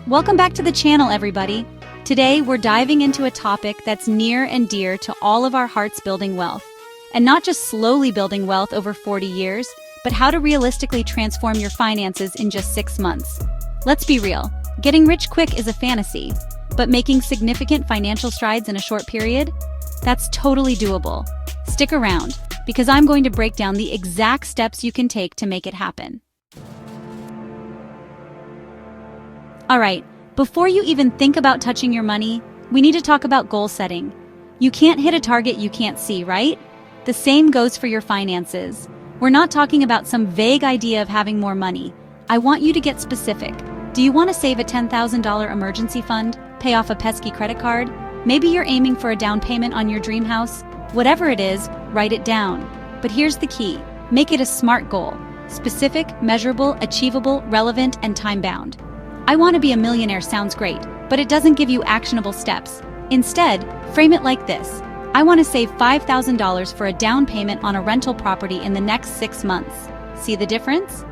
Welcome back to the channel, everybody. Today, we're diving into a topic that's near and dear to all of our hearts: building wealth. And not just slowly building wealth over 40 years, but how to realistically transform your finances in just 6 months. Let's be real, getting rich quick is a fantasy, but making significant financial strides in a short period? That's totally doable. Stick around, because I'm going to break down the exact steps you can take to make it happen. Alright, before you even think about touching your money, we need to talk about goal setting. You can't hit a target you can't see, right? The same goes for your finances. We're not talking about some vague idea of having more money. I want you to get specific. Do you want to save a $10,000 emergency fund? Pay off a pesky credit card? Maybe you're aiming for a down payment on your dream house? Whatever it is, write it down. But here's the key. Make it a SMART goal. Specific, measurable, achievable, relevant, and time-bound. I want to be a millionaire sounds great, but it doesn't give you actionable steps. Instead, frame it like this. I want to save $5,000 for a down payment on a rental property in the next 6 months. See the difference?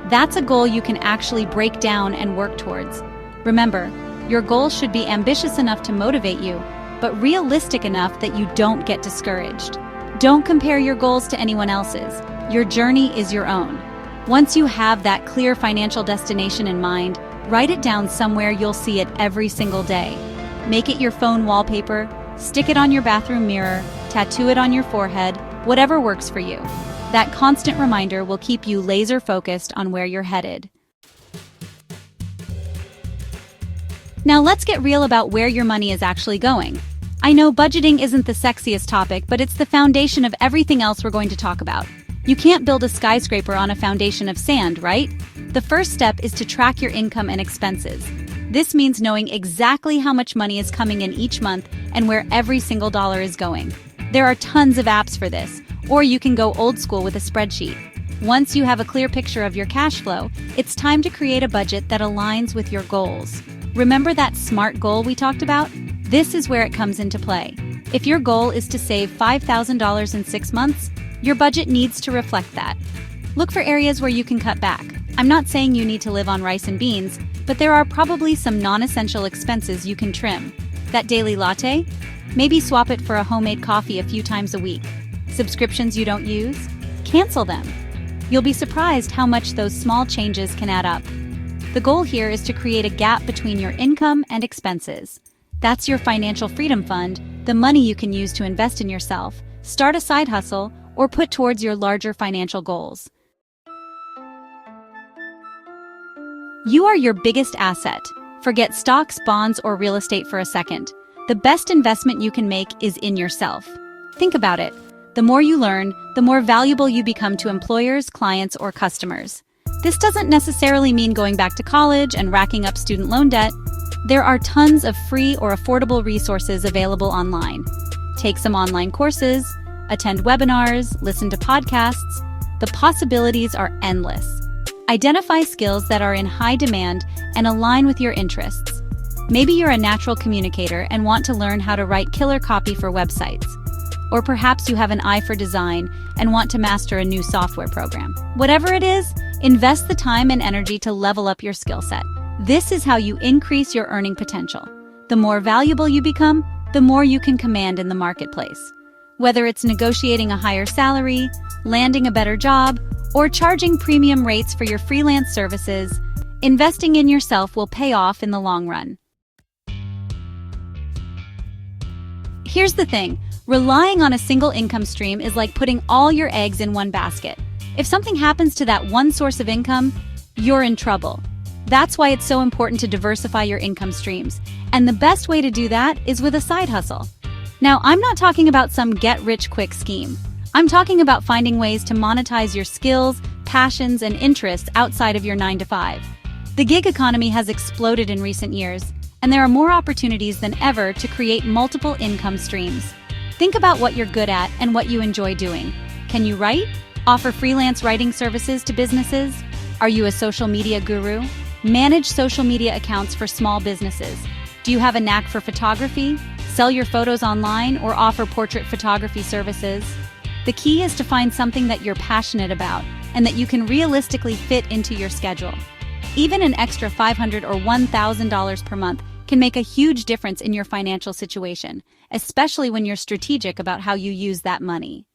That's a goal you can actually break down and work towards. Remember, your goal should be ambitious enough to motivate you, but realistic enough that you don't get discouraged. Don't compare your goals to anyone else's. Your journey is your own. Once you have that clear financial destination in mind, write it down somewhere you'll see it every single day. Make it your phone wallpaper, stick it on your bathroom mirror, tattoo it on your forehead, whatever works for you. That constant reminder will keep you laser focused on where you're headed. Now let's get real about where your money is actually going. I know budgeting isn't the sexiest topic, but it's the foundation of everything else we're going to talk about. You can't build a skyscraper on a foundation of sand, right? The first step is to track your income and expenses. This means knowing exactly how much money is coming in each month and where every single dollar is going. There are tons of apps for this, or you can go old school with a spreadsheet. Once you have a clear picture of your cash flow, it's time to create a budget that aligns with your goals. Remember that SMART goal we talked about? This is where it comes into play. If your goal is to save $5,000 in 6 months, your budget needs to reflect that. Look for areas where you can cut back. I'm not saying you need to live on rice and beans, but there are probably some non-essential expenses you can trim. That daily latte? Maybe swap it for a homemade coffee a few times a week. Subscriptions you don't use? Cancel them. You'll be surprised how much those small changes can add up. The goal here is to create a gap between your income and expenses. That's your financial freedom fund, the money you can use to invest in yourself, start a side hustle, or put towards your larger financial goals. You are your biggest asset. Forget stocks, bonds, or real estate for a second. The best investment you can make is in yourself. Think about it. The more you learn, the more valuable you become to employers, clients, or customers. This doesn't necessarily mean going back to college and racking up student loan debt. There are tons of free or affordable resources available online. Take some online courses, attend webinars, listen to podcasts. The possibilities are endless. Identify skills that are in high demand and align with your interests. Maybe you're a natural communicator and want to learn how to write killer copy for websites. Or perhaps you have an eye for design and want to master a new software program. Whatever it is, invest the time and energy to level up your skill set. This is how you increase your earning potential. The more valuable you become, the more you can command in the marketplace. Whether it's negotiating a higher salary, landing a better job, or charging premium rates for your freelance services, investing in yourself will pay off in the long run. Here's the thing, relying on a single income stream is like putting all your eggs in one basket. If something happens to that one source of income, you're in trouble. That's why it's so important to diversify your income streams. And the best way to do that is with a side hustle. Now, I'm not talking about some get-rich-quick scheme. I'm talking about finding ways to monetize your skills, passions, and interests outside of your 9-to-5. The gig economy has exploded in recent years, and there are more opportunities than ever to create multiple income streams. Think about what you're good at and what you enjoy doing. Can you write? Offer freelance writing services to businesses? Are you a social media guru? Manage social media accounts for small businesses. Do you have a knack for photography? Sell your photos online or offer portrait photography services? The key is to find something that you're passionate about and that you can realistically fit into your schedule. Even an extra $500 or $1,000 per month can make a huge difference in your financial situation, especially when you're strategic about how you use that money.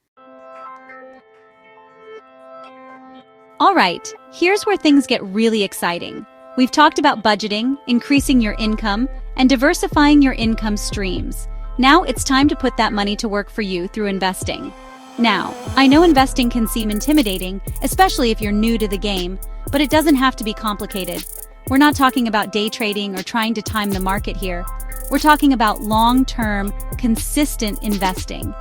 All right, here's where things get really exciting. We've talked about budgeting, increasing your income, and diversifying your income streams. Now it's time to put that money to work for you through investing. Now, I know investing can seem intimidating, especially if you're new to the game, but it doesn't have to be complicated. We're not talking about day trading or trying to time the market here. We're talking about long-term, consistent investing.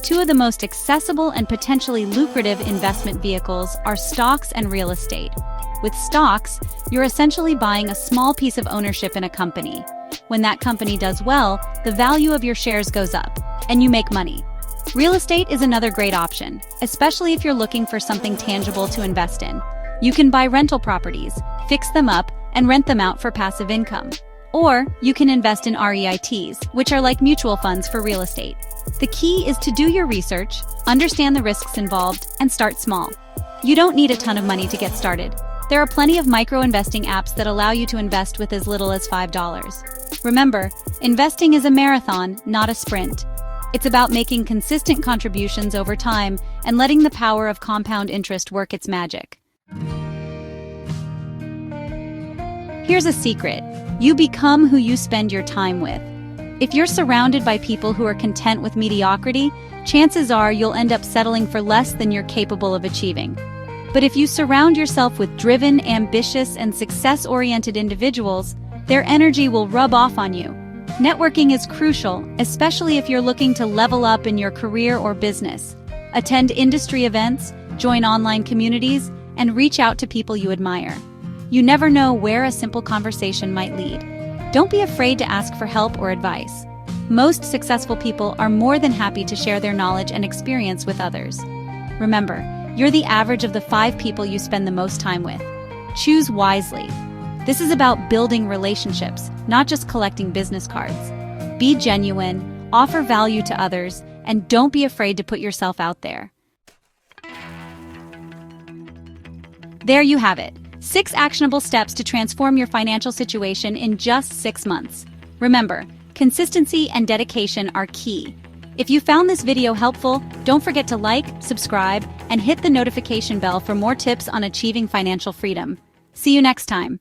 Two of the most accessible and potentially lucrative investment vehicles are stocks and real estate. With stocks, you're essentially buying a small piece of ownership in a company. When that company does well, the value of your shares goes up, and you make money. Real estate is another great option, especially if you're looking for something tangible to invest in. You can buy rental properties, fix them up, and rent them out for passive income. Or you can invest in REITs, which are like mutual funds for real estate. The key is to do your research, understand the risks involved, and start small. You don't need a ton of money to get started. There are plenty of micro-investing apps that allow you to invest with as little as $5. Remember, investing is a marathon, not a sprint. It's about making consistent contributions over time and letting the power of compound interest work its magic. Here's a secret. You become who you spend your time with. If you're surrounded by people who are content with mediocrity, chances are you'll end up settling for less than you're capable of achieving. But if you surround yourself with driven, ambitious, and success-oriented individuals, their energy will rub off on you. Networking is crucial, especially if you're looking to level up in your career or business. Attend industry events, join online communities, and reach out to people you admire. You never know where a simple conversation might lead. Don't be afraid to ask for help or advice. Most successful people are more than happy to share their knowledge and experience with others. Remember, you're the average of the 5 people you spend the most time with. Choose wisely. This is about building relationships, not just collecting business cards. Be genuine, offer value to others, and don't be afraid to put yourself out there. There you have it. 6 actionable steps to transform your financial situation in just 6 months. Remember, consistency and dedication are key. If you found this video helpful, don't forget to like, subscribe, and hit the notification bell for more tips on achieving financial freedom. See you next time.